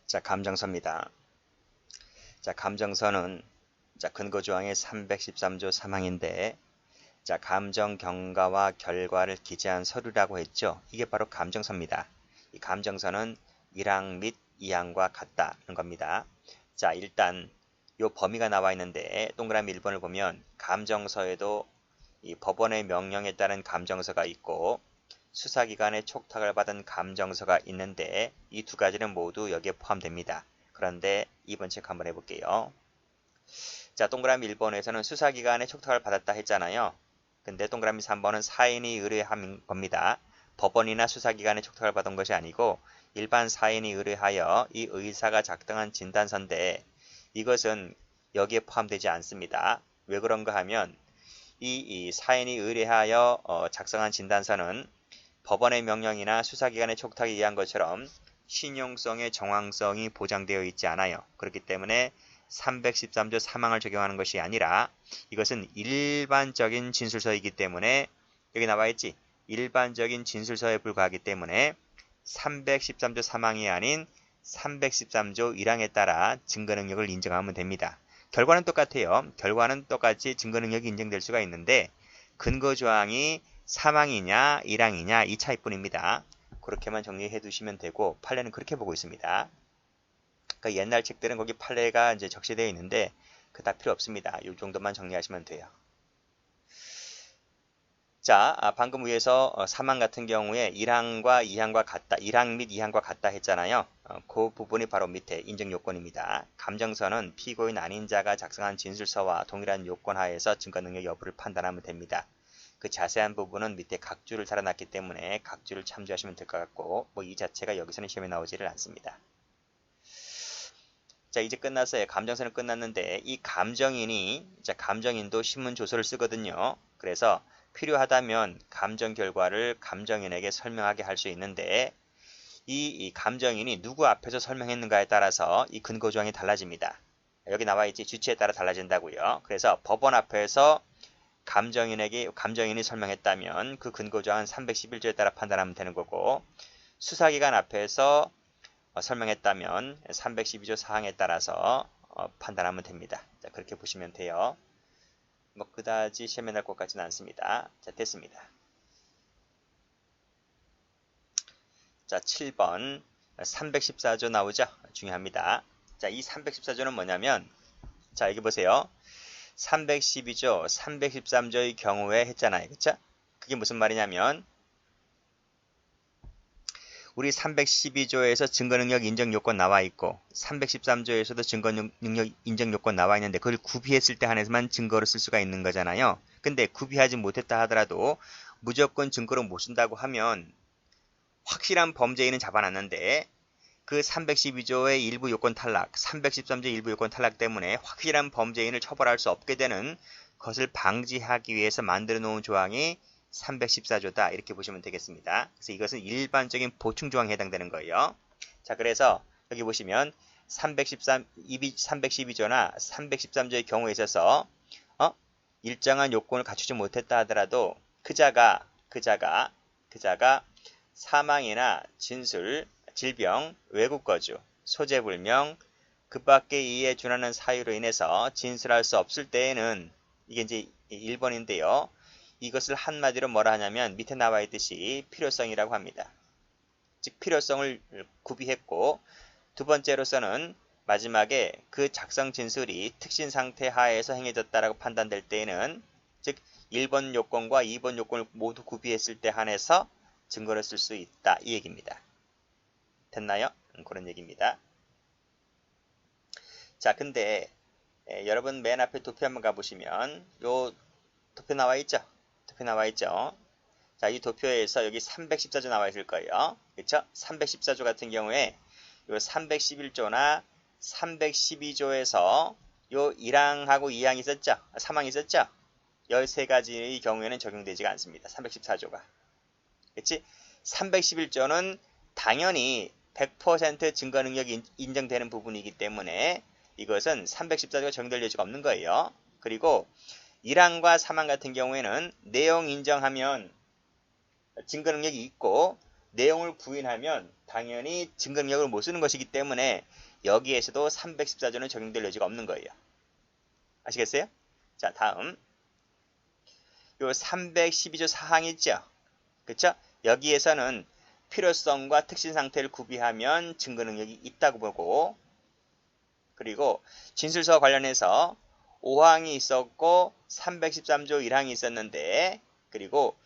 자, 감정서입니다. 자, 감정서는 근거조항의 313조 3항인데 감정 경과와 결과를 기재한 서류라고 했죠. 이게 바로 감정서입니다. 이 감정서는 1항 및 2항과 같다는 겁니다. 자, 일단 요 범위가 나와 있는데 동그라미 1번을 보면 감정서에도 이 법원의 명령에 따른 감정서가 있고 수사기관의 촉탁을 받은 감정서가 있는데 이 두 가지는 모두 여기에 포함됩니다. 그런데 2번 체크 한번 해볼게요. 자, 동그라미 1번에서는 수사기관의 촉탁을 받았다 했잖아요. 근데 동그라미 3번은 사인이 의뢰한 겁니다. 법원이나 수사기관의 촉탁을 받은 것이 아니고 일반 사인이 의뢰하여 이 의사가 작성한 진단서인데 이것은 여기에 포함되지 않습니다. 왜 그런가 하면 이 사인이 의뢰하여 작성한 진단서는 법원의 명령이나 수사기관의 촉탁에 의한 것처럼 신용성의 정황성이 보장되어 있지 않아요. 그렇기 때문에 313조 3항을 적용하는 것이 아니라 이것은 일반적인 진술서이기 때문에 여기 나와 있지. 일반적인 진술서에 불과하기 때문에 313조 3항이 아닌 313조 1항에 따라 증거능력을 인정하면 됩니다. 결과는 똑같아요. 결과는 똑같이 증거능력이 인정될 수가 있는데 근거조항이 3항이냐 1항이냐 이 차이뿐입니다. 그렇게만 정리해 두시면 되고 판례는 그렇게 보고 있습니다. 그러니까 옛날 책들은 거기 판례가 이제 적시되어 있는데 다 필요 없습니다. 이 정도만 정리하시면 돼요. 자, 방금 위에서 3항 같은 경우에 1항과 2항과 같다, 1항 및 2항과 같다 했잖아요. 그 부분이 바로 밑에 인정 요건입니다. 감정서는 피고인 아닌 자가 작성한 진술서와 동일한 요건 하에서 증거 능력 여부를 판단하면 됩니다. 그 자세한 부분은 밑에 각주를 달아놨기 때문에 각주를 참조하시면 될 것 같고 이 자체가 여기서는 시험에 나오지를 않습니다. 자, 이제 끝났어요. 감정서는 끝났는데 이 감정인도 신문 조서를 쓰거든요. 그래서 필요하다면 감정 결과를 감정인에게 설명하게 할 수 있는데 이 감정인이 누구 앞에서 설명했는가에 따라서 이 근거조항이 달라집니다. 여기 나와 있지. 주체에 따라 달라진다고요. 그래서 법원 앞에서 감정인이 설명했다면 그 근거조항은 311조에 따라 판단하면 되는 거고 수사기관 앞에서 설명했다면 312조 사항에 따라서 판단하면 됩니다. 자, 그렇게 보시면 돼요. 그다지 시험에 날 것 같지는 않습니다. 자, 됐습니다. 자, 7번 314조 나오죠? 중요합니다. 자, 이 314조는 뭐냐면 자, 여기 보세요. 312조, 313조의 경우에 했잖아요. 그쵸? 그게 무슨 말이냐면 우리 312조에서 증거능력 인정 요건 나와 있고 313조에서도 증거능력 인정 요건 나와 있는데 그걸 구비했을 때 한해서만 증거로 쓸 수가 있는 거잖아요. 근데 구비하지 못했다 하더라도 무조건 증거로 못 쓴다고 하면 확실한 범죄인은 잡아놨는데 그 312조의 일부 요건 탈락, 313조 일부 요건 탈락 때문에 확실한 범죄인을 처벌할 수 없게 되는 것을 방지하기 위해서 만들어 놓은 조항이 314조다 이렇게 보시면 되겠습니다. 그래서 이것은 일반적인 보충조항에 해당되는 거예요. 자, 그래서 여기 보시면 312조나 313조의 경우에 있어서 일정한 요건을 갖추지 못했다 하더라도 그자가 사망이나 진술, 질병, 외국 거주, 소재 불명, 그 밖의 이에 준하는 사유로 인해서 진술할 수 없을 때에는 이게 이제 1번인데요. 이것을 한마디로 뭐라 하냐면 밑에 나와 있듯이 필요성이라고 합니다. 즉 필요성을 구비했고 두 번째로서는 마지막에 그 작성 진술이 특신 상태 하에서 행해졌다라고 판단될 때에는 즉 1번 요건과 2번 요건을 모두 구비했을 때 한해서 증거를 쓸 수 있다 이 얘기입니다. 됐나요? 그런 얘기입니다. 자, 근데 여러분 맨 앞에 도표 한번 가보시면 요 도표 나와 있죠? 자, 이 도표에서 여기 314조 나와 있을 거예요. 그쵸? 314조 같은 경우에 요 311조나 312조에서 요 1항하고 2항이 있었죠? 3항이 있었죠? 13가지의 경우에는 적용되지가 않습니다. 314조가. 그치? 311조는 당연히 100% 증거 능력이 인정되는 부분이기 때문에 이것은 314조가 적용될 여지가 없는 거예요. 그리고 1항과 3항 같은 경우에는 내용 인정하면 증거 능력이 있고 내용을 부인하면 당연히 증거 능력을 못 쓰는 것이기 때문에 여기에서도 314조는 적용될 여지가 없는 거예요. 아시겠어요? 자, 다음 요 312조 사항 있죠? 그쵸? 여기에서는 필요성과 특신 상태를 구비하면 증거 능력이 있다고 보고, 그리고 진술서 관련해서 5항이 있었고 313조 1항이 있었는데, 그리고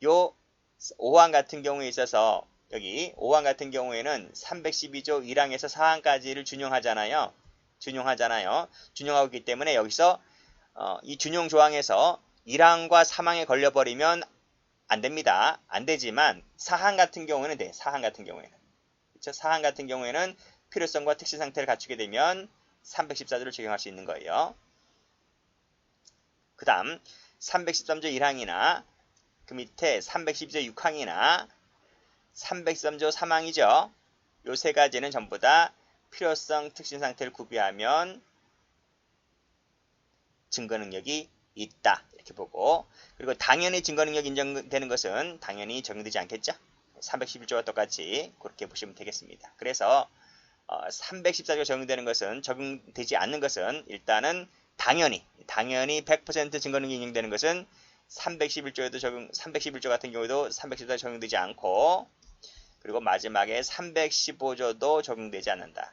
요 5항 같은 경우에 있어서 여기 5항 같은 경우에는 312조 1항에서 4항까지를 준용하잖아요. 준용하고 있기 때문에 여기서 이 준용 조항에서 1항과 3항에 걸려버리면 안 됩니다. 안 되지만 4항 같은 경우에는 돼. 4항 같은 경우에는. 그렇죠? 4항 같은 경우에는 필요성과 특신 상태를 갖추게 되면 314조를 적용할 수 있는 거예요. 그 다음 313조 1항이나 그 밑에 312조 6항이나 313조 3항이죠. 요 세 가지는 전부 다 필요성, 특신 상태를 구비하면 증거 능력이 있다. 이렇게 보고, 그리고 당연히 증거 능력이 인정되는 것은 당연히 적용되지 않겠죠. 311조와 똑같이 그렇게 보시면 되겠습니다. 그래서 314조가 적용되는 것은, 적용되지 않는 것은 일단은 당연히 100% 증거 능력이 인정되는 것은 311조 같은 경우에도 314조 적용되지 않고, 그리고 마지막에 315조도 적용되지 않는다.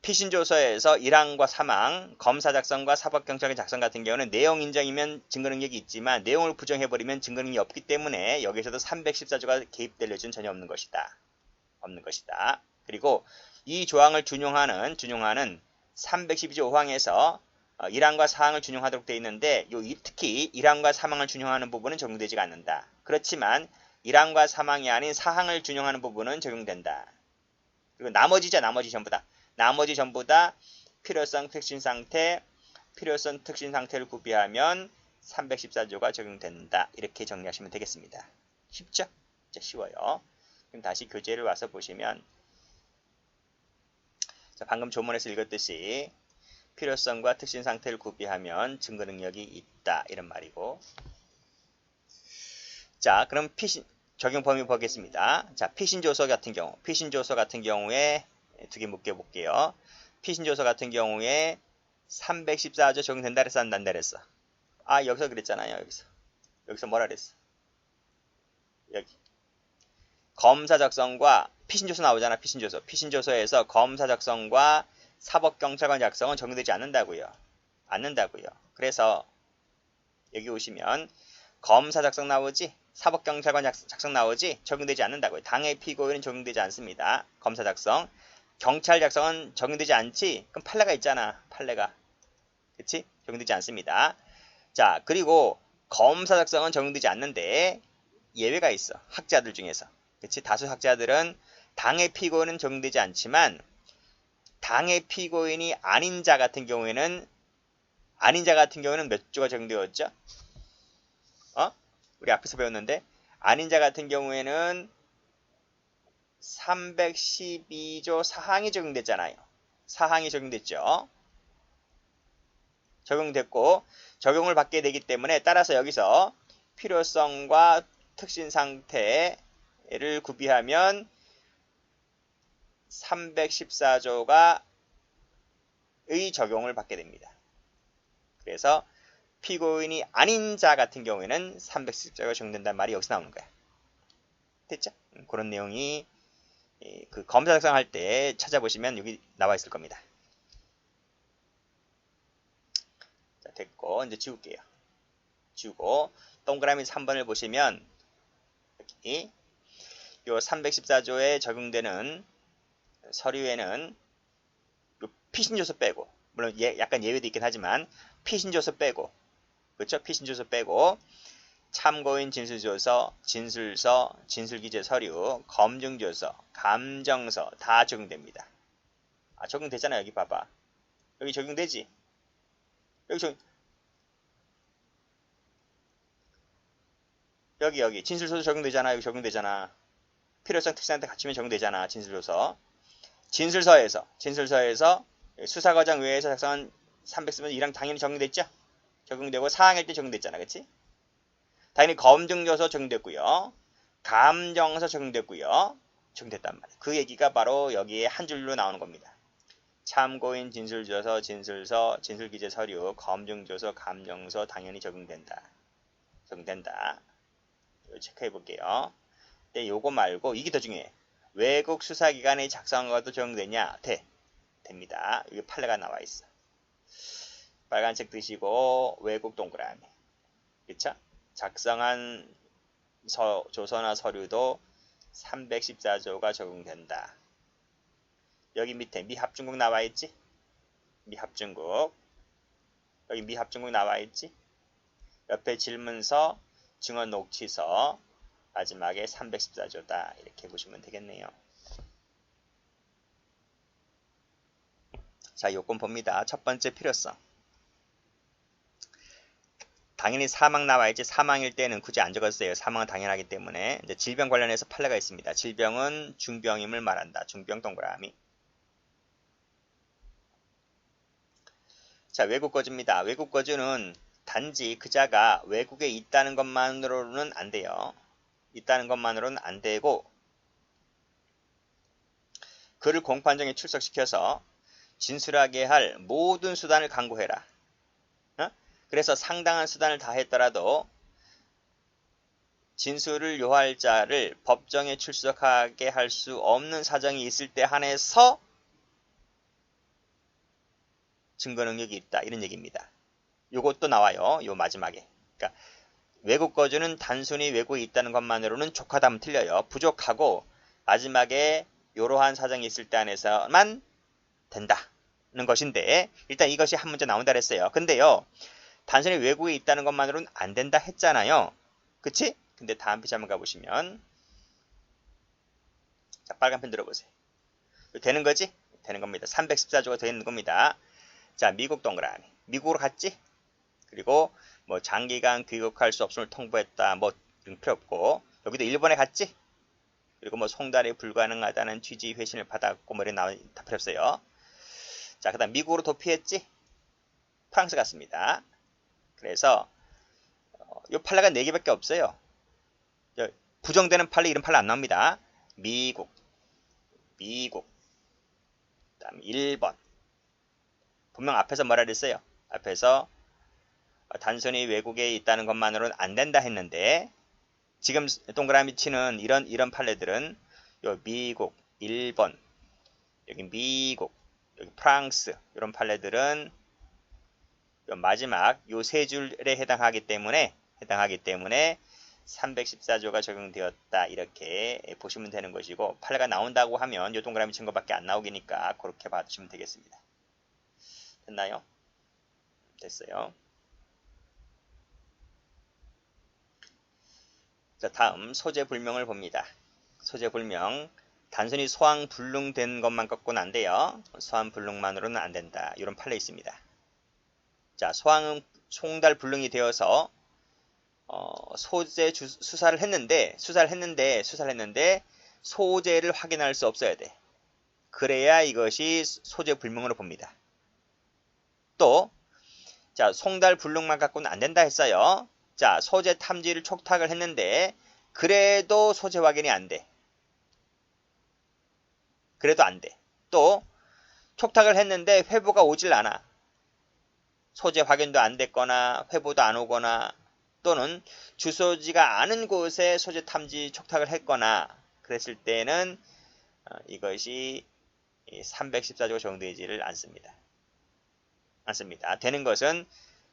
피신조서에서 1항과 3항, 검사 작성과 사법경찰의 작성 같은 경우는 내용 인정이면 증거 능력이 있지만 내용을 부정해버리면 증거 능력이 없기 때문에 여기서도 314조가 개입될 여지는 전혀 없는 것이다. 그리고 이 조항을 준용하는 312조 5항에서 1항과 4항을 준용하도록 되어 있는데, 특히 1항과 3항을 준용하는 부분은 적용되지가 않는다. 그렇지만 1항과 3항이 아닌 4항을 준용하는 부분은 적용된다. 그리고 나머지 전부 다 필요성 특신 상태를 구비하면 314조가 적용된다. 이렇게 정리하시면 되겠습니다. 쉽죠? 진짜 쉬워요. 그럼 다시 교재를 와서 보시면, 자, 방금 조문에서 읽었듯이 필요성과 특신 상태를 구비하면 증거 능력이 있다. 이런 말이고. 자, 그럼 적용 범위 보겠습니다. 자, 피신조서 같은 경우에 두 개 묶여볼게요. 피신조서 같은 경우에 314조 적용된다 그랬어, 안 된다 그랬어? 아, 여기서 그랬잖아요. 여기서 뭐라 그랬어? 여기 검사 작성과 피신조서 나오잖아. 피신조서에서 검사 작성과 사법경찰관 작성은 적용되지 않는다고요. 그래서 여기 오시면 검사 작성 나오지, 사법경찰관 작성 나오지, 적용되지 않는다고요. 당해 피고인은 적용되지 않습니다. 검사 작성. 경찰 작성은 적용되지 않지? 그럼 판례가 있잖아. 그치? 적용되지 않습니다. 자, 그리고 검사 작성은 적용되지 않는데 예외가 있어. 학자들 중에서. 그치? 다수 학자들은 당해 피고인은 적용되지 않지만 당해 피고인이 아닌 자 같은 경우에는 몇 조가 적용되었죠? 우리 앞에서 배웠는데 아닌 자 같은 경우에는 312조 4항이 적용됐잖아요. 4항이 적용됐죠. 적용됐고 적용을 받게 되기 때문에 따라서 여기서 필요성과 특신 상태를 구비하면 314조가 의 적용을 받게 됩니다. 그래서 피고인이 아닌 자 같은 경우에는 314조가 적용된다는 말이 여기서 나오는 거야. 됐죠? 그런 내용이 그 검사 작성할 때 찾아보시면 여기 나와 있을 겁니다. 자, 됐고 이제 지울게요. 지우고 동그라미 3번을 보시면 여기 요 314조에 적용되는 서류에는 요 피신조서 빼고, 물론 약간 예외도 있긴 하지만 피신조서 빼고, 그렇죠? 피신조서 빼고 참고인 진술조서, 진술서, 진술기재 서류, 검증조서, 감정서 다 적용됩니다. 아, 적용되잖아. 여기 봐봐. 여기 적용되지? 여기 진술서도 적용되잖아. 여기 적용되잖아. 필요성 특성한테 갖추면 적용되잖아. 진술서에서 수사과정 외에서 작성한 300쓰면 이랑 당연히 적용됐죠? 적용되고 사항일 때 적용됐잖아. 그치? 당연히 검증조서 적용됐고요. 감정서 적용됐고요. 적용됐단 말이에요. 그 얘기가 바로 여기에 한 줄로 나오는 겁니다. 참고인 진술조서, 진술서, 진술기재 서류, 검증조서, 감정서 당연히 적용된다. 적용된다. 이거 체크해 볼게요. 근데 요거 말고 이게 더 중요해. 외국 수사기관의 작성한 것도 적용되냐? 됩니다. 여기 판례가 나와 있어. 빨간색 드시고 외국 동그라미. 그쵸? 작성한 조서나 서류도 314조가 적용된다. 여기 밑에 미합중국 나와 있지? 미합중국. 여기 미합중국 나와 있지? 옆에 질문서, 증언 녹취서, 마지막에 314조다. 이렇게 보시면 되겠네요. 자, 요건 봅니다. 첫 번째 필요성. 당연히 사망 나와 있지. 사망일 때는 굳이 안 적었어요. 사망은 당연하기 때문에. 이제 질병 관련해서 판례가 있습니다. 질병은 중병임을 말한다. 중병 동그라미. 자, 외국 거주입니다. 외국 거주는 단지 그자가 외국에 있다는 것만으로는 안 돼요. 있다는 것만으로는 안 되고 그를 공판정에 출석시켜서 진술하게 할 모든 수단을 강구해라. 그래서 상당한 수단을 다했더라도 진술을 요할 자를 법정에 출석하게 할 수 없는 사정이 있을 때 한해서 증거 능력이 있다. 이런 얘기입니다. 요것도 나와요. 요 마지막에. 그러니까 외국 거주는 단순히 외국에 있다는 것만으로는 족하다면 틀려요. 부족하고 마지막에 이러한 사정이 있을 때 안에서만 된다는 것인데 일단 이것이 한 문제 나온다 그랬어요. 근데요. 단순히 외국에 있다는 것만으로는 안 된다 했잖아요. 그치? 근데 다음 페이지 한번 가보시면 자, 빨간 펜 들어보세요. 되는 거지? 되는 겁니다. 314조가 되는 겁니다. 자, 미국 동그라미. 미국으로 갔지? 그리고 뭐 장기간 귀국할 수 없음을 통보했다. 뭐 필요 없고 여기도 일본에 갔지? 그리고 뭐 송달이 불가능하다는 취지 회신을 받았고 뭐 이런 다 필요 없어요. 자, 그다음 미국으로 도피했지? 프랑스 갔습니다. 그래서 이 판례가 4개밖에 없어요. 부정되는 판례 이런 판례 안 나옵니다. 미국, 그다음 일본. 분명 앞에서 뭐라 그랬어요? 앞에서 단순히 외국에 있다는 것만으로는 안 된다 했는데 지금 동그라미 치는 이런 판례들은 요 미국, 일본, 여기 미국, 여기 프랑스 이런 판례들은 요 마지막 요 세 줄에 해당하기 때문에 314조가 적용되었다 이렇게 보시면 되는 것이고 판례가 나온다고 하면 요 동그라미 친 것밖에 안 나오기니까 그렇게 봐주시면 되겠습니다. 됐나요? 됐어요. 자, 다음 소재불명을 봅니다. 소재불명 단순히 소황불능된 것만 갖고는 안 돼요. 소황불능만으로는 안 된다. 이런 판례 있습니다. 자, 소황은 송달불능이 되어서 소재 수사를 했는데 소재를 확인할 수 없어야 돼. 그래야 이것이 소재불명으로 봅니다. 또 자, 송달불능만 갖고는 안 된다 했어요. 자, 소재 탐지를 촉탁을 했는데 그래도 소재 확인이 안 돼. 그래도 안 돼. 또 촉탁을 했는데 회부가 오질 않아. 소재 확인도 안 됐거나 회부도 안 오거나 또는 주소지가 않은 곳에 소재 탐지 촉탁을 했거나 그랬을 때는 이것이 314조가 적용되지를 않습니다. 되는 것은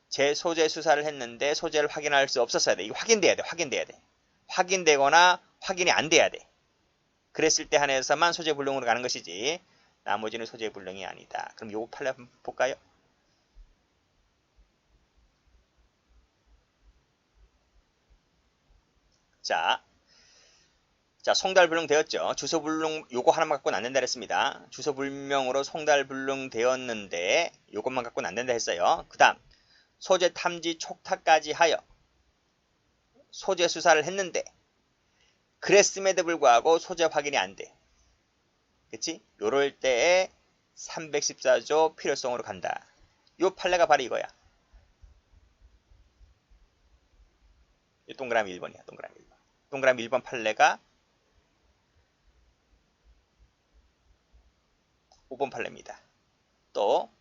제 소재 수사를 했는데 소재를 확인할 수 없었어야 돼. 이거 확인돼야 돼. 확인되거나 확인이 안 돼야 돼. 그랬을 때 한해서만 소재 불능으로 가는 것이지 나머지는 소재 불능이 아니다. 그럼 요거 판례 한번 볼까요? 자, 송달불능 되었죠. 주소불능 요거 하나만 갖고는 안 된다 했습니다. 주소불명으로 송달불능 되었는데 요것만 갖고는 안 된다 했어요. 그 다음 소재 탐지 촉탁까지 하여 소재 수사를 했는데 그랬음에도 불구하고 소재 확인이 안 돼. 그치? 요럴 때에 314조 필요성으로 간다. 요 판례가 바로 이거야. 이 동그라미 1번이야. 동그라미 1번. 동그라미 1번 판례가 5번 판례입니다. 또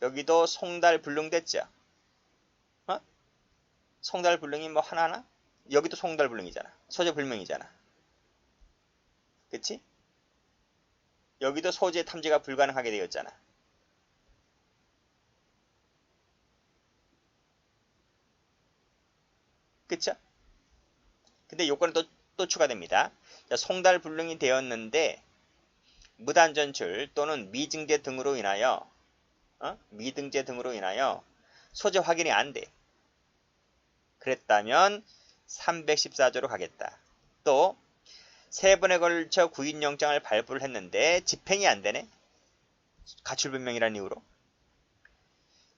여기도 송달불능됐죠. 어? 송달불능이 뭐 하나하나? 여기도 송달불능이잖아. 소재불명이잖아. 그치? 여기도 소재 탐지가 불가능하게 되었잖아. 그쵸? 근데 요건은 또 추가됩니다. 자, 송달불능이 되었는데 무단전출 또는 미증제 등으로 인하여 미등재 등으로 인하여 소재 확인이 안 돼. 그랬다면 314조로 가겠다. 또 3번에 걸쳐 구인영장을 발부를 했는데 집행이 안 되네. 가출불명이라는 이유로.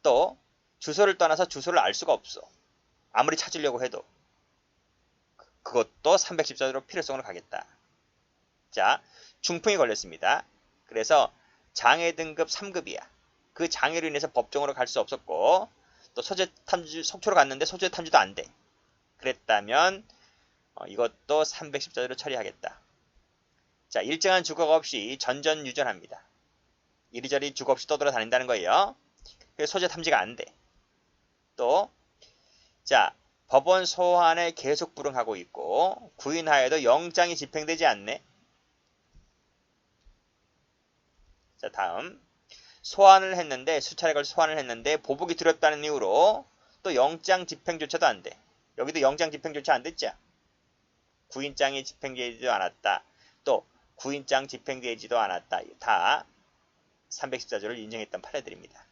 또 주소를 떠나서 주소를 알 수가 없어. 아무리 찾으려고 해도. 그것도 314조로 필요성으로 가겠다. 자, 중풍이 걸렸습니다. 그래서 장애 등급 3급이야. 그 장애로 인해서 법정으로 갈 수 없었고 또 소재 탐지 속초로 갔는데 소재 탐지도 안 돼. 그랬다면 이것도 314조로 처리하겠다. 자, 일정한 주거가 없이 전전유전합니다. 이리저리 주거 없이 떠돌아다닌다는 거예요. 그래서 소재 탐지가 안 돼. 또 자, 법원 소환에 계속 불응하고 있고 구인하에도 영장이 집행되지 않네. 자, 다음 소환을 했는데 수차례 걸쳐 소환을 했는데 보복이 두렵다는 이유로 또 영장 집행조차도 안 돼. 여기도 영장 집행조차 안 됐죠. 구인장이 집행되지도 않았다. 또 구인장 집행되지도 않았다. 다 314조를 인정했던 판례들입니다.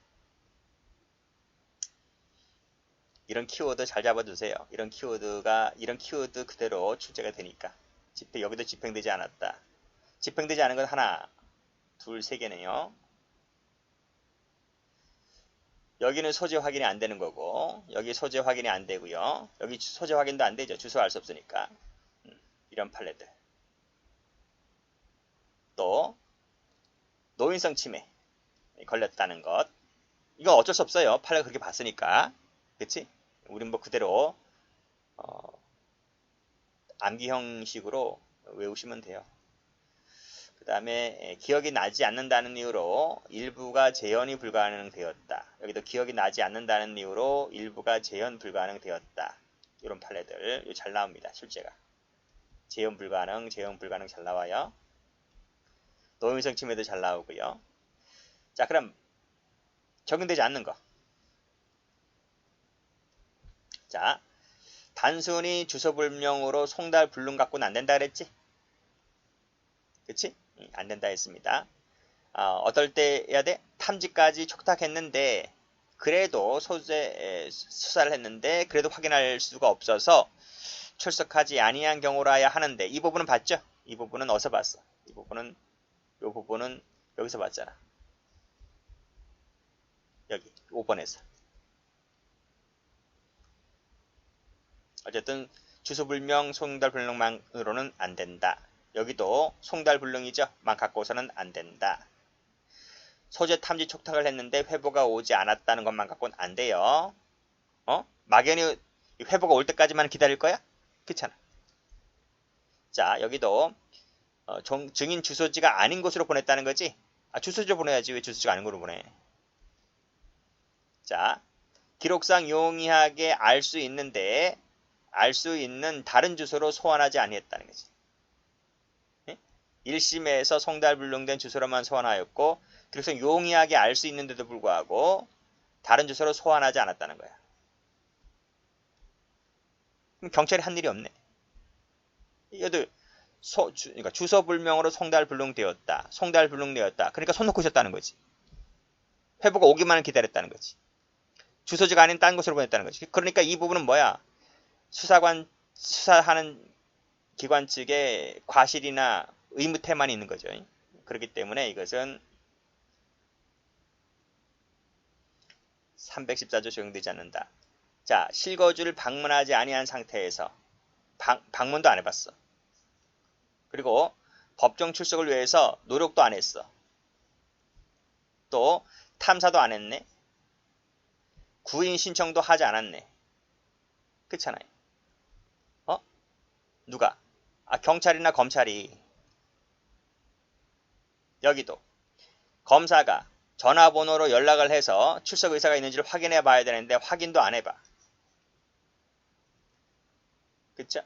이런 키워드 잘 잡아두세요. 이런 키워드 그대로 출제가 되니까. 여기도 집행되지 않았다. 집행되지 않은 건 하나, 둘, 세 개네요. 여기는 소재 확인이 안 되는 거고, 여기 소재 확인이 안 되고요. 여기 소재 확인도 안 되죠. 주소 알 수 없으니까. 이런 판례들. 또 노인성 침해 걸렸다는 것. 이건 어쩔 수 없어요. 판례가 그렇게 봤으니까. 그치? 우린 뭐 그대로 암기 형식으로 외우시면 돼요. 그 다음에 기억이 나지 않는다는 이유로 일부가 재현이 불가능되었다. 여기도 기억이 나지 않는다는 이유로 일부가 재현 불가능되었다. 이런 판례들 잘 나옵니다. 실제가. 재현 불가능 잘 나와요. 노인성 침해도 잘 나오고요. 자, 그럼 적용되지 않는 거. 자, 단순히 주소불명으로 송달불능 갖고는 안 된다 그랬지? 그치? 안 된다 했습니다. 어떨 때 해야 돼? 탐지까지 촉탁했는데 그래도 소재 수사를 했는데 그래도 확인할 수가 없어서 출석하지 아니한 경우라야 하는데 이 부분은 봤죠? 이 부분은 어디서 봤어? 이 부분은 여기서 봤잖아. 여기 5번에서. 어쨌든 주소불명 송달불능만으로는 안 된다. 여기도 송달불능이죠. 만 갖고서는 안 된다. 소재 탐지 촉탁을 했는데 회보가 오지 않았다는 것만 갖고는 안 돼요. 막연히 회보가 올 때까지만 기다릴 거야? 그렇잖아. 자, 여기도 증인 주소지가 아닌 곳으로 보냈다는 거지? 주소지로 보내야지. 왜 주소지가 아닌 곳으로 보내? 자, 기록상 용이하게 알 수 있는데 알 수 있는 다른 주소로 소환하지 아니했다는 거지. 1심에서 송달불능된 주소로만 소환하였고 기록상 용이하게 알 수 있는데도 불구하고 다른 주소로 소환하지 않았다는 거야. 그럼 경찰이 한 일이 없네. 얘도 그러니까 주소불명으로 송달불능되었다. 송달불능되었다. 그러니까 손 놓고 있었다는 거지. 회부가 오기만을 기다렸다는 거지. 주소지가 아닌 딴 곳으로 보냈다는 거지. 그러니까 이 부분은 뭐야? 수사하는 기관 측의 과실이나 의무태만이 있는 거죠. 그렇기 때문에 이것은 314조 적용되지 않는다. 자, 실거주를 방문하지 아니한 상태에서 방문도 안 해봤어. 그리고 법정 출석을 위해서 노력도 안 했어. 또 탐사도 안 했네. 구인 신청도 하지 않았네. 그렇잖아요. 누가? 경찰이나 검찰이. 여기도 검사가 전화번호로 연락을 해서 출석 의사가 있는지를 확인해 봐야 되는데 확인도 안 해봐. 그쵸?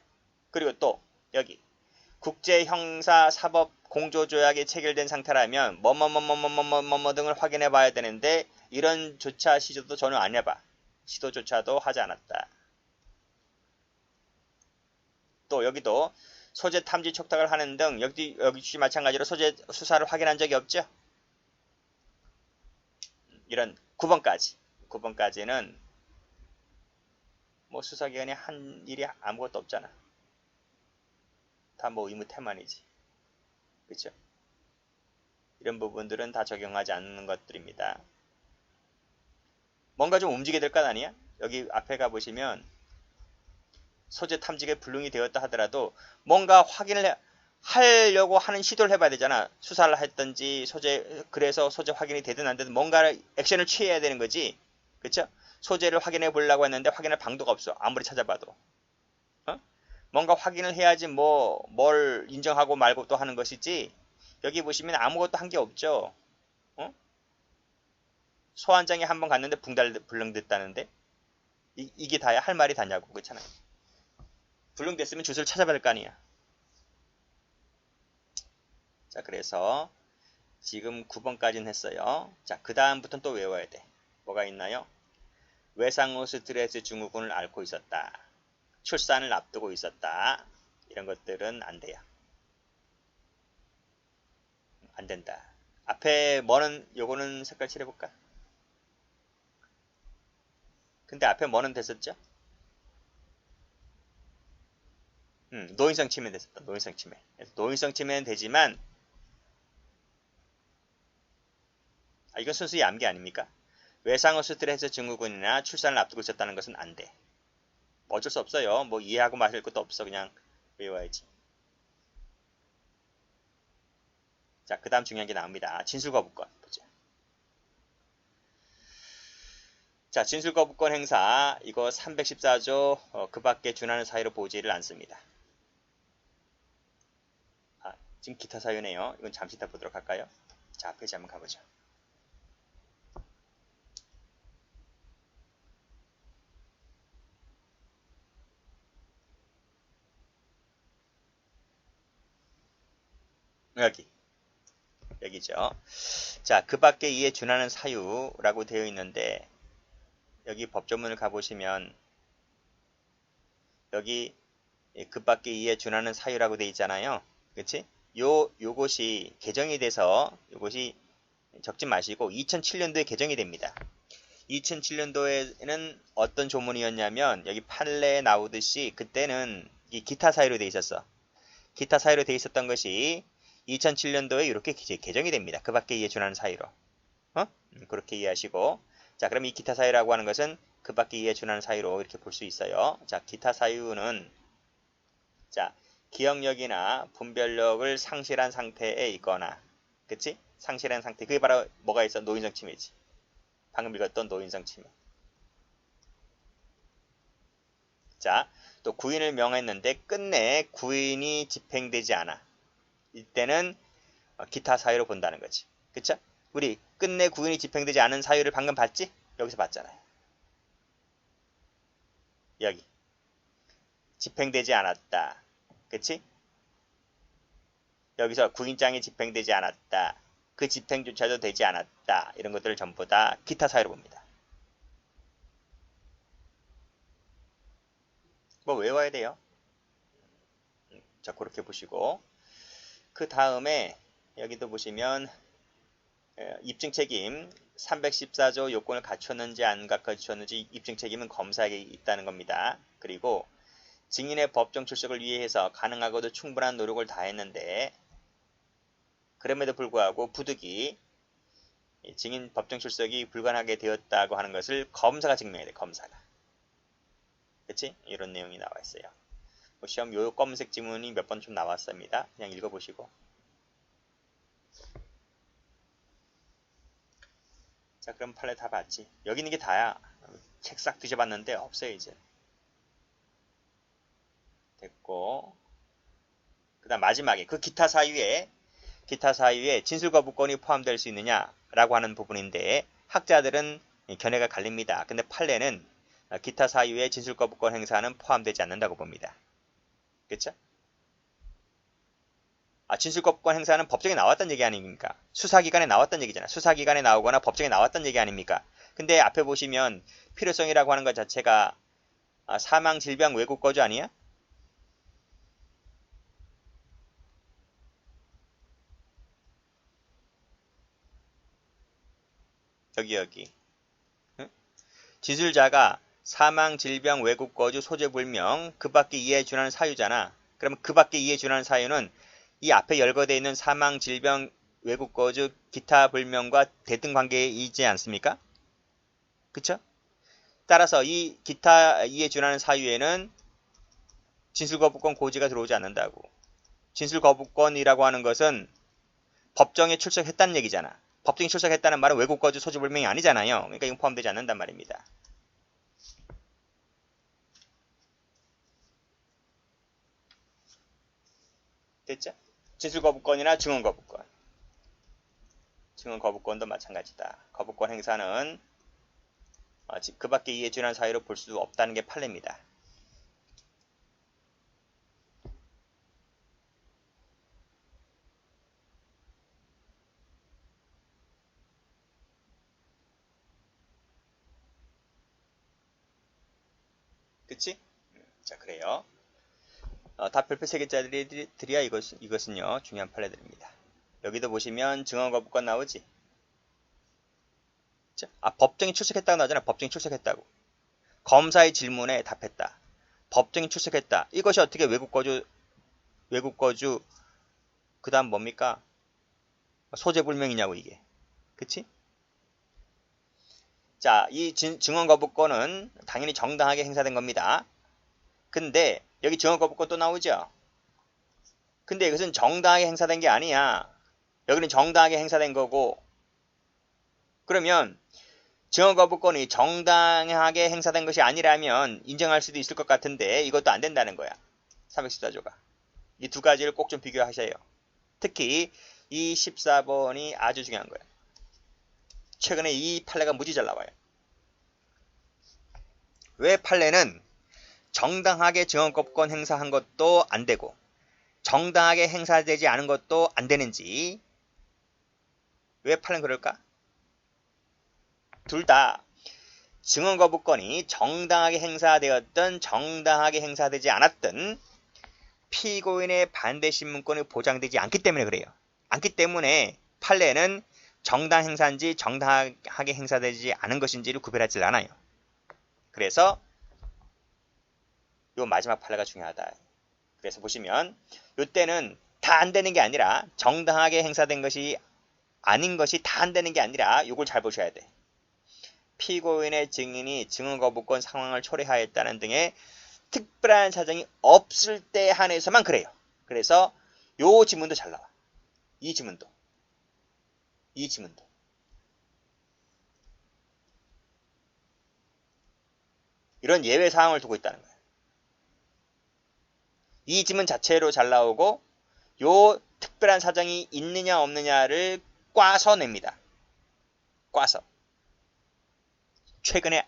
그리고 또 여기 국제형사사법 공조조약이 체결된 상태라면 뭐뭐뭐뭐뭐뭐뭐 등을 확인해 봐야 되는데 이런 조차 시도도 전혀 안 해봐. 시도조차도 하지 않았다. 또 여기도 소재 탐지 촉탁을 하는 등 여기 마찬가지로 소재 수사를 확인한 적이 없죠. 이런 9번까지는 뭐 수사기관이 한 일이 아무것도 없잖아. 다 뭐 의무태만이지. 그쵸? 이런 부분들은 다 적용하지 않는 것들입니다. 뭔가 좀 움직여야 될 것 아니야? 여기 앞에 가보시면 소재 탐지가 불능이 되었다 하더라도 뭔가 확인을 하려고 하는 시도를 해봐야 되잖아. 수사를 했든지 그래서 소재 확인이 되든 안 되든 뭔가 액션을 취해야 되는 거지. 그쵸? 소재를 확인해 보려고 했는데 확인할 방도가 없어. 아무리 찾아봐도. 어? 뭔가 확인을 해야지 뭘 인정하고 말고 또 하는 것이지. 여기 보시면 아무것도 한 게 없죠. 어? 소환장에 한번 갔는데 불능됐다는데 이게 다야? 할 말이 다냐고. 그렇잖아요. 불능됐으면 주소를 찾아봐야 할 거 아니야. 자, 그래서 지금 9번까지는 했어요. 자, 그 다음부터는 또 외워야 돼. 뭐가 있나요? 외상후 스트레스 증후군을 앓고 있었다. 출산을 앞두고 있었다. 이런 것들은 안 돼요. 안 된다. 앞에 뭐는 요거는 색깔 칠해볼까? 근데 앞에 뭐는 됐었죠? 노인성 치매 됐었다. 노인성 치매. 노인성 치매는 되지만 이건 순수히 암기 아닙니까? 외상후 스트레스 증후군이나 출산을 앞두고 있었다는 것은 안 돼. 어쩔 수 없어요. 뭐 이해하고 마실 것도 없어. 그냥 외워야지. 자, 그 다음 중요한 게 나옵니다. 진술거부권 보자. 자, 진술거부권 행사 이거 314조 그 밖에 준하는 사유로 보지를 않습니다. 지금 기타 사유네요. 이건 잠시 이따 보도록 할까요? 자, 페이지 한번 가보죠. 여기죠. 자, 그 밖에 이에 준하는 사유라고 되어 있는데 여기 법조문을 가보시면 여기 그 밖에 이에 준하는 사유라고 되어 있잖아요. 그치? 요것이 개정이 돼서 요것이 적지 마시고 2007년도에 개정이 됩니다. 2007년도에는 어떤 조문이었냐면 여기 판례에 나오듯이 그때는 이 기타 사유로 되어 있었어. 기타 사유로 되어 있었던 것이 2007년도에 이렇게 개정이 됩니다. 그 밖에 이에 준하는 사유로. 그렇게 이해하시고 자, 그럼 이 기타 사유라고 하는 것은 그 밖에 이에 준하는 사유로 이렇게 볼 수 있어요. 자, 기타 사유는 자, 기억력이나 분별력을 상실한 상태에 있거나 그치? 상실한 상태. 그게 바로 뭐가 있어? 노인성 치매지. 방금 읽었던 노인성 치매. 자, 또 구인을 명했는데 끝내 구인이 집행되지 않아. 이때는 기타 사유로 본다는 거지. 그쵸? 우리 끝내 구인이 집행되지 않은 사유를 방금 봤지? 여기서 봤잖아요. 여기. 집행되지 않았다. 그치? 여기서 구인장이 집행되지 않았다. 그 집행조차도 되지 않았다. 이런 것들을 전부 다 기타 사유로 봅니다. 뭐 외워야 돼요. 자, 그렇게 보시고 그 다음에 여기도 보시면 입증 책임 314조 요건을 갖췄는지 안 갖췄는지 입증 책임은 검사에게 있다는 겁니다. 그리고 증인의 법정 출석을 위해서 가능하고도 충분한 노력을 다했는데 그럼에도 불구하고 부득이 증인 법정 출석이 불가능하게 되었다고 하는 것을 검사가 증명해야 돼. 검사가. 그치? 이런 내용이 나와 있어요. 뭐 시험 요 검색 지문이 몇 번 좀 나왔습니다. 그냥 읽어보시고. 자, 그럼 판례 다 봤지. 여기 있는 게 다야. 책 싹 뒤져봤는데 없어요 이제. 됐고 그 다음 마지막에 그 기타 사유에 진술거부권이 포함될 수 있느냐라고 하는 부분인데 학자들은 견해가 갈립니다. 근데 판례는 기타 사유에 진술거부권 행사는 포함되지 않는다고 봅니다. 그렇죠? 진술거부권 행사는 법정에 나왔던 얘기 아닙니까? 수사기관에 나왔던 얘기잖아. 수사기관에 나오거나 법정에 나왔던 얘기 아닙니까? 근데 앞에 보시면 필요성이라고 하는 것 자체가 사망, 질병, 외국 거주 아니야? 여기. 응? 진술자가 사망, 질병, 외국 거주, 소재 불명 그 밖에 이해해 주는 사유잖아. 그러면 그 밖에 이해해 주는 사유는 이 앞에 열거되어 있는 사망, 질병, 외국 거주, 기타 불명과 대등 관계이지 않습니까? 그쵸? 따라서 이 기타 이해 준하는 사유에는 진술거부권 고지가 들어오지 않는다고. 진술거부권이라고 하는 것은 법정에 출석했다는 얘기잖아. 법정에 출석했다는 말은 외국 거주 소지 불명이 아니잖아요. 그러니까 이건 포함되지 않는단 말입니다. 됐죠? 진술거부권이나 증언거부권. 증언거부권도 마찬가지다. 거부권 행사는 그 밖에 이해 준하는 사유로 볼 수 없다는 게 판례입니다. 그치? 자, 그래요. 다 별표 3개짜리들이야 이것은요. 중요한 판례들입니다. 여기도 보시면 증언거부권 나오지? 법정에 출석했다고 나오잖아. 법정에 출석했다고. 검사의 질문에 답했다. 법정에 출석했다. 이것이 어떻게 외국거주, 그 다음 뭡니까? 소재불명이냐고 이게. 그치? 자, 이 증언거부권은 당연히 정당하게 행사된 겁니다. 근데 여기 증언거부권 또 나오죠? 근데 이것은 정당하게 행사된 게 아니야. 여기는 정당하게 행사된 거고, 그러면 증언거부권이 정당하게 행사된 것이 아니라면 인정할 수도 있을 것 같은데 이것도 안 된다는 거야. 314조가. 이 두 가지를 꼭 좀 비교하셔요. 특히 이 14번이 아주 중요한 거야. 최근에 이 판례가 무지 잘 나와요. 왜 판례는 정당하게 증언거부권 행사한 것도 안 되고 정당하게 행사되지 않은 것도 안 되는지, 왜 판례는 그럴까? 둘 다 증언거부권이 정당하게 행사되었든 정당하게 행사되지 않았든 피고인의 반대 신문권이 보장되지 않기 때문에 그래요. 않기 때문에 판례는 정당 행사인지 정당하게 행사되지 않은 것인지를 구별하지 않아요. 그래서 요 마지막 판례가 중요하다. 그래서 보시면 요때는 다 안 되는 게 아니라 정당하게 행사된 것이 아닌 것이 다 안 되는 게 아니라 요걸 잘 보셔야 돼. 피고인의 증인이 증언거부권 상황을 초래하였다는 등의 특별한 사정이 없을 때 한해서만 그래요. 그래서 요 지문도 잘 나와. 이 지문도. 이런 예외 사항을 두고 있다는 거예요. 이 지문 자체로 잘 나오고 요 특별한 사정이 있느냐 없느냐를 꽈서 냅니다. 꽈서. 최근에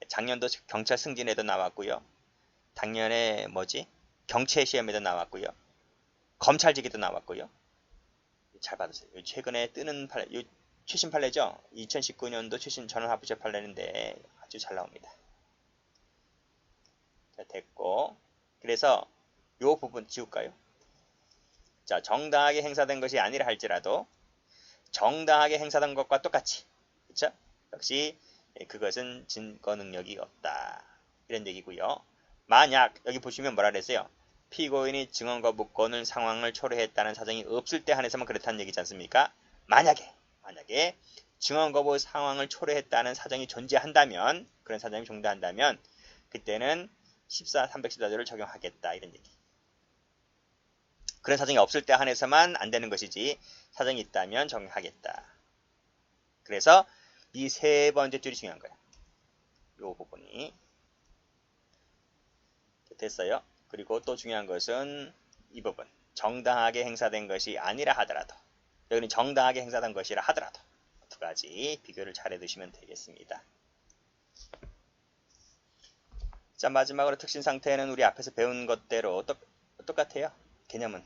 작년도 경찰 승진에도 나왔고요. 작년에 경체 시험에도 나왔고요. 검찰직에도 나왔고요. 잘 받으세요. 최근에 뜨는 판례, 최신 판례죠. 2019년도 최신 전원합의체 판례인데 아주 잘 나옵니다. 자, 됐고. 그래서 요 부분 지울까요? 자, 정당하게 행사된 것이 아니라 할지라도 정당하게 행사된 것과 똑같이, 그렇죠? 역시 그것은 증거 능력이 없다. 이런 얘기고요. 만약 여기 보시면 뭐라 그랬어요? 피고인이 증언거부권을 상황을 초래했다는 사정이 없을 때 한해서만 그렇다는 얘기지 않습니까? 만약에 증언거부 상황을 초래했다는 사정이 존재한다면, 그런 사정이 존재한다면 그때는 314조를 적용하겠다, 이런 얘기. 그런 사정이 없을 때 한해서만 안 되는 것이지 사정이 있다면 적용하겠다. 그래서 이 세 번째 줄이 중요한 거야. 요 부분이 됐어요. 그리고 또 중요한 것은 이 부분 정당하게 행사된 것이 아니라 하더라도, 여기는 정당하게 행사된 것이라 하더라도 두 가지 비교를 잘 해두시면 되겠습니다. 자, 마지막으로 특신 상태는 우리 앞에서 배운 것대로 똑같아요. 개념은.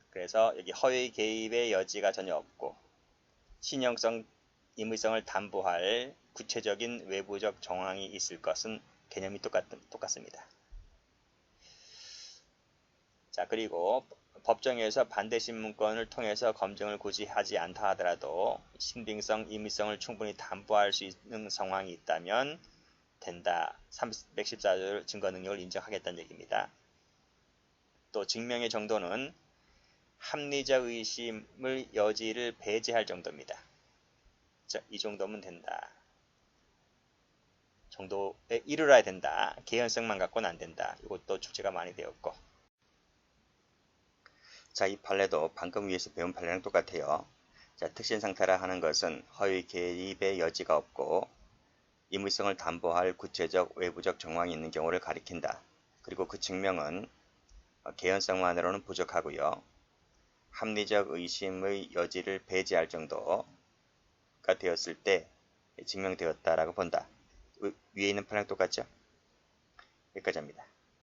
그래서 여기 허위 개입의 여지가 전혀 없고 신형성, 임의성을 담보할 구체적인 외부적 정황이 있을 것은 개념이 똑같습니다. 자, 그리고 법정에서 반대신문권을 통해서 검증을 굳이 하지 않다 하더라도 신빙성, 임의성을 충분히 담보할 수 있는 상황이 있다면 된다. 314조 증거 능력을 인정하겠다는 얘기입니다. 또 증명의 정도는 합리적 의심의 여지를 배제할 정도입니다. 자, 이 정도면 된다. 정도에 이르러야 된다. 개연성만 갖고는 안 된다. 이것도 출제가 많이 되었고. 자, 이 판례도 방금 위에서 배운 판례랑 똑같아요. 자, 특신 상태라 하는 것은 허위 개입의 여지가 없고 임의성을 담보할 구체적 외부적 정황이 있는 경우를 가리킨다. 그리고 그 증명은 개연성만으로는 부족하고요. 합리적 의심의 여지를 배제할 정도가 되었을 때 증명되었다라고 본다. 위에 있는 판례랑 똑같죠? 여기까지 합니다.